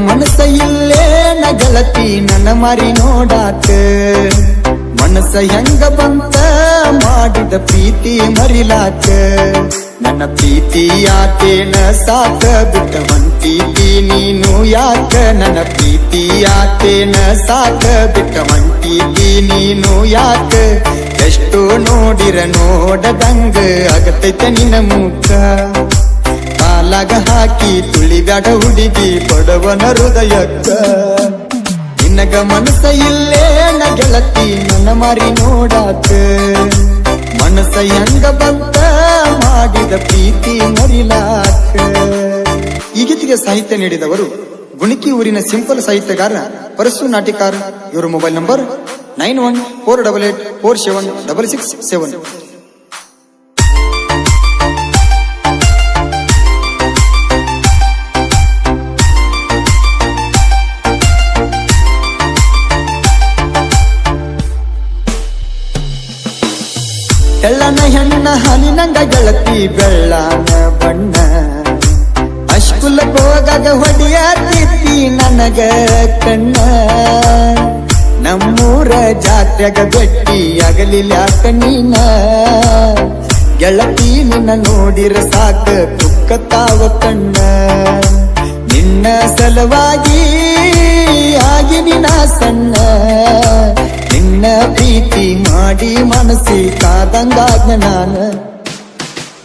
ಮನಸ ಇಲ್ಲೇನ ಗೆಳತಿ ನನ್ನ ಮಾರಿ ನೋಡಾಕ ಮನಸ ಹೆಂಗ ಬಂತ ಮಾಡಿದ ಪ್ರೀತಿ ಮರಿಲಾಕ ನನ್ನ ಪ್ರೀತಿ ಯಾಕೇನ ಸಾಕ ಬಿಟ್ಟ ಹೊಂಟೀತಿ ನೀನು ಯಾಕ ನನ್ನ ಪ್ರೀತಿ ಯಾಕೇನ ಸಾಕ ಬಿಟ್ಟ ಹೊಂಟೀತಿ ನೀನು ಯಾಕ ಎಷ್ಟು ನೋಡಿರ ನೋಡದಂಗ ಆಗತೈತೆ ನಿನ್ನ ಮುಖ ಕಾಲಾಗ ಹಾಕಿ ತುಳಿಬ್ಯಾಡ ಹುಡುಗಿ ಬಡವನ ಹೃದಯಕ್ಕ ನಿನಗ ಮನಸ ಇಲ್ಲೇನ ಗೆಳತಿ ನನ್ನ ಮಾರಿ ನೋಡಾಕ ಮನಸ ಹೆಂಗ ಬಂತ ಮಾಡಿದ ಪ್ರೀತಿ ಮರಿಲಾಕ. ಈ ಗೀತೆಗೆ ಸಾಹಿತ್ಯ ನೀಡಿದವರು ಗುಣಿಕಿ ಊರಿನ ಸಿಂಪಲ್ ಸಾಹಿತ್ಯಗಾರ ಪರಸು ನಾಟಿಕಾರ. ಇವರ ಮೊಬೈಲ್ ನಂಬರ್ 9148847667. ತೆಳ್ಳನ ಹೆಣ್ಣ ಹನಿನಂಗ ಗೆಳತಿ ಬೆಳ್ಳಾನ ಬಣ್ಣ ಅಷ್ಕುಲ ಹೋಗಾಗ ಹೊಡಿಯಾತಿತ್ತಿ ನನಗ ಕಣ್ಣ ನಮ್ಮೂರ ಜಾತ್ರೆಗ ಬೆಟ್ಟಿ ಆಗಲಿಲ್ಯಾಕ ನೀನ ಗೆಳತಿ ನಿನ್ನ ನೋಡಿರ ಸಾಕ ತುಕ್ಕತಾವ ಕಣ್ಣ ನಿನ್ನ ಸಲುವಾಗಿ ಆಗಿ ನಿನ್ನ ಸಣ್ಣ ನಿನ್ನ ಪ್ರೀತಿ ಮಾಡಿ ಮನಸ್ಸಿ ಕಾದಂಗಾಜ್ಞ ನಾನ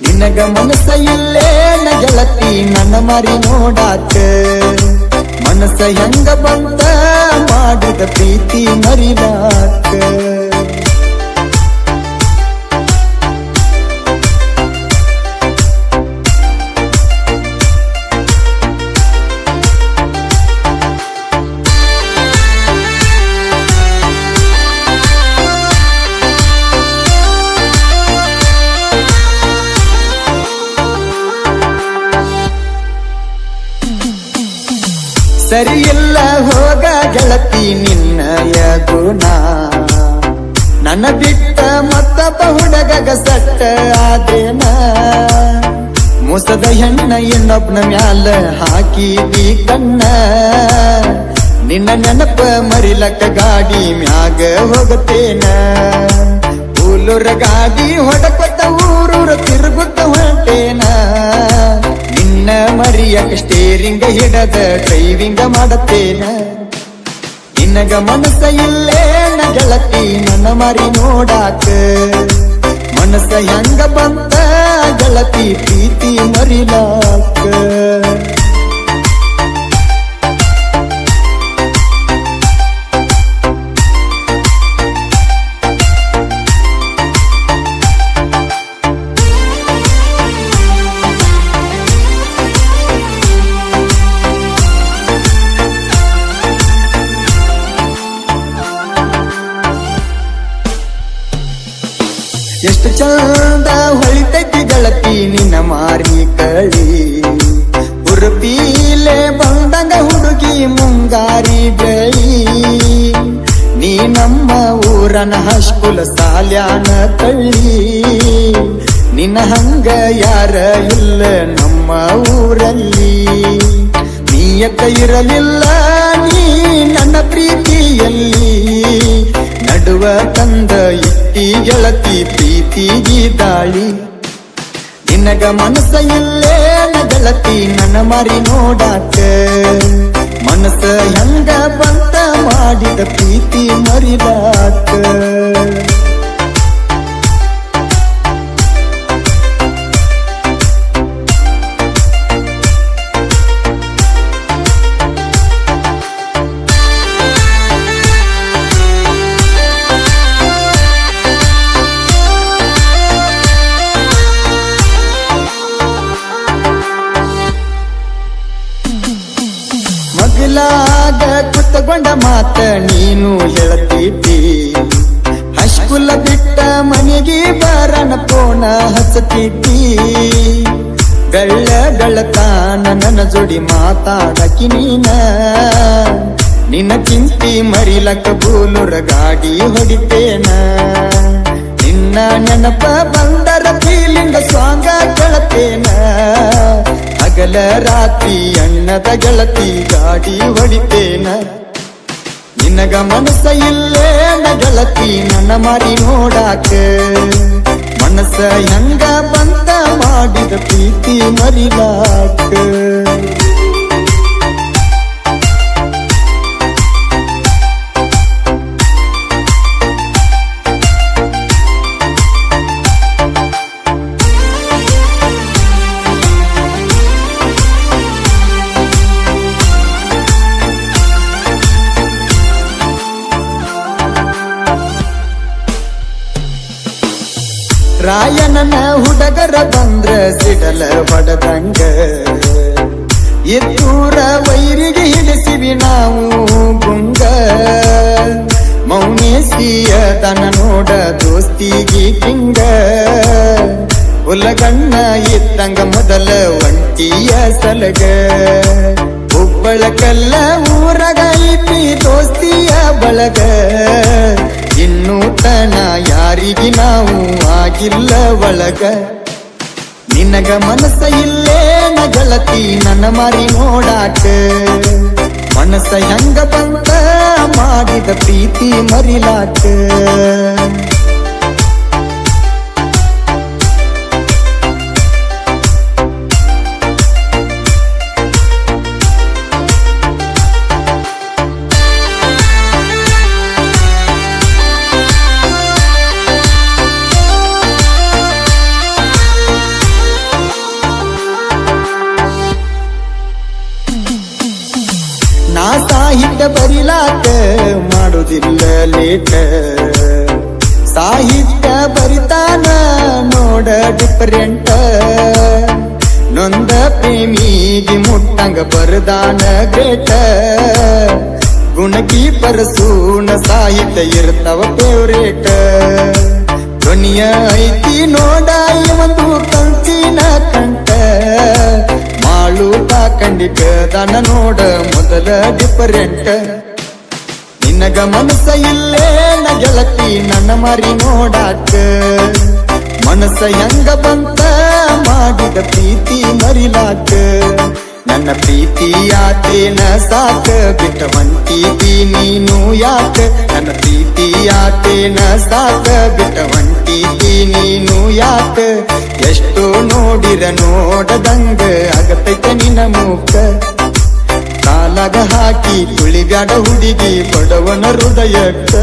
ನಿನಗ ಮನಸ ಇಲ್ಲೇನ ಗೆಳತಿ ನನ್ನ ಮಾರಿ ನೋಡಾಕ ಮನಸ ಹೆಂಗ ಬಂತ ಮಾಡಿದ ಪ್ರೀತಿ ಮರಿಲಾಕ. ಸರಿಯಿಲ್ಲ ಹೋಗ ಗೆಳತಿ ನಿನ್ನಯ ಗುಣ ನನ್ನ ಬಿಟ್ಟ ಮತ್ತೊಬ್ಬ ಹುಡುಗಗ ಸಟ್ಟ ಆದೇನ ಮೋಸದ ಹೆಣ್ಣ ಇನ್ನೊಬ್ನ ಮ್ಯಾಲ ಹಾಕಿದಿ ಕಣ್ಣ ನಿನ್ನ ನೆನಪ ಮರಿಲಕ್ಕ ಗಾಡಿ ಮ್ಯಾಗ ಹೋಗತೇನ ಊಲೂರ ಗಾಡಿ ಹೊಡಕೊತ್ತ ಊರೂರ ತಿರುಗುತ್ತ ಹೊಂಟೇನ ನಿನ್ನ ಮರಿಯಕ ಸ್ಟೇರಿಂಗ ಹಿಡದ ಡ್ರೈವಿಂಗ ಮಾಡತೇನ ನಿನಗ ಮನಸ ಇಲ್ಲೇನ ಗೆಳತಿ ನನ್ನ ಮಾರಿ ನೋಡಾಕ ಮನಸ ಹೆಂಗ ಬಂತ ಗೆಳತಿ ಪ್ರೀತಿ ಮರಿಲಾಕ. ಎಷ್ಟು ಚಂದ ಹೊಳಿತೈತಿ ಗೆಳತಿ ನಿನ್ನ ಮಾರಿ ಕಳಿ ಉರುಪೀಲೆ ಬಂದಂಗ ಹುಡುಗಿ ಮುಂಗಾರಿ ಬೆಳಿ ನೀ ನಮ್ಮ ಊರನ ಹೈಸ್ಕೂಲ್ ಸಾಲ್ಯಾನ ಕಳ್ಳಿ ನಿನ್ನ ಹಂಗ ಯಾರ ಇಲ್ಲ ನಮ್ಮ ಊರಲ್ಲಿ ನೀಯಕ್ಕ ಇರಲಿಲ್ಲ ನೀ ನನ್ನ ಪ್ರೀತಿಯಲ್ಲಿ ನಡುವ ತಂದ ಇಟ್ಟಿ ಗೆಳತಿ ಪ್ರೀತಿಗಿ ದಾಳಿ ನಿನಗ ಮನಸ ಇಲ್ಲೇನ ಗೆಳತಿ ನನ್ನ ಮಾರಿ ನೋಡಾಕ ಮನಸ ಹೆಂಗ ಬಂತ ಮಾಡಿದ ಪ್ರೀತಿ ಮರಿಲಾಕ. ಮಗಲಾಗ ಕುತ್ತಗೊಂಡ ಮಾತ ನೀನು ಹೇಳತೀತಿ ಹೈಸ್ಕೂಲ ಬಿಟ್ಟ ಮನೆಗೆ ಬರಣ ಪೋಣ ಹಚ್ಚತೀತಿ ಬೆಳ್ಳತಾನ ನನ್ನ ಜೋಡಿ ಮಾತಾಡಕಿ ನೀನ ನಿನ್ನ ಚಿಂತಿ ಮರಿಲಕ್ಕ ಬೂಲುರ ಗಾಡಿ ಹೊಡಿತೇನ ನಿನ್ನ ನೆನಪ ಬಂದರ ಫೀಲಿಂಗ ಸಾಂಗ ಕೇಳತೇನ ಹಗಲ ರಾತ್ರಿ ಅಣ್ಣದ ಗೆಳತಿ ಗಾಡಿ ಹೊಡಿತೇನ ನಿನಗ ಮನಸ್ಸ ಇಲ್ಲೇನ ಗೆಳತಿ ನನ್ನ ಮಾರಿ ನೋಡಾಕ ಮನಸ್ಸ ಹೆಂಗ ಬಂದ ಮಾಡಿದ ಪ್ರೀತಿ ಮರಿಲಾಕ ರಾಯಣ್ಣನ ಹುಡುಗರ ಬಂದ್ರ ಸಿಡಲ ಹೊಡದಂಗ ಎತ್ತೂರ ವೈರಿಗೆ ಹಿಡಿಸಿವಿ ನಾವು ಗುಂಗ ಮೌನೇಸಿಯ ತನ ನೋಡ ದೋಸ್ತಿಗಿ ಕಿಂಗ ಉಲ್ಲಗಣ್ಣ ಇತ್ತಂಗ ಮೊದಲ ಒಂಟಿಯ ಸಲಗ ಹುಬ್ಬಳ ಕಲ್ಲ ಊರಗ ಐತಿ ದೋಸ್ತಿಯ ಬಳಗ ಇನ್ನೂ ತನ ಯಾರಿಗಿ ನಾವು ಆಗಿಲ್ಲ ಒಳಗ ನಿನಗ ಮನಸ್ಸ ಇಲ್ಲೇನ ಗೆಳತಿ ನನ್ನ ಮಾರಿ ನೋಡಾಕ ಮನಸ್ಸ ಹೆಂಗ ಬಂದ ಮಾಡಿದ ಪ್ರೀತಿ ಮರಿಲಾಕ ನಾ ಸಾಹಿತ್ಯ ಬರಿಲಾಕ ಮಾಡುದಿಲ್ಲ ಲೇಟ ಸಾಹಿತ್ಯ ಬರಿತಾನ ನೋಡ ಡಿಫರೆಂಟ್ ನೊಂದ ಪ್ರೇಮಿಗೆ ಮುಟ್ಟಂಗ ಬರದಾನ ಗ್ರೇಟ ಗುಣಕಿ ಪರಸೂನ ಸಾಹಿತ್ಯ ಇರ್ತಾವ ಫೇವ್ರೇಟ್ ಧ್ವನಿಯ ಐತಿ ನೋಡ ಒಂದು ಕಂಚಿನ ಕಂಠ ಮಾಳುತ ಕಂಡಿಕ ದನ ನೋಡ ಮೊದಲ ಡಿಫರೆಂಟ್ ನಿನಗ ಮನಸ್ಸ ಇಲ್ಲೇನ ಗೆಳತಿ ನನ್ನ ಮಾರಿ ನೋಡಾಕ ಮನಸ್ಸ ಹೆಂಗ ಬಂತ ಮಾಡಿದ ಪ್ರೀತಿ ಮರಿಲಾಕ ನನ್ನ ಪ್ರೀತಿಯಾತೇನ ಸಾಕ ಬಿಟ್ಟ ಹೊಂಟೀತಿ ನೀನು ಯಾಕ ನನ್ನ ಪ್ರೀತಿಯಾತೇನ ಸಾಕ ಬಿಟ್ಟ ಹೊಂಟೀತಿ ನೀನು ಯಾಕ ಎಷ್ಟು ನೋಡಿರ ನೋಡದಂಗ ಆಗತೈತ ನಿನ್ನ ಮೂಕ ಕಾಲಾಗ ಹಾಕಿ ತುಳಿಗಾಡ ಹುಡುಗಿ ಬಡವನ ಹೃದಯಕ್ಕ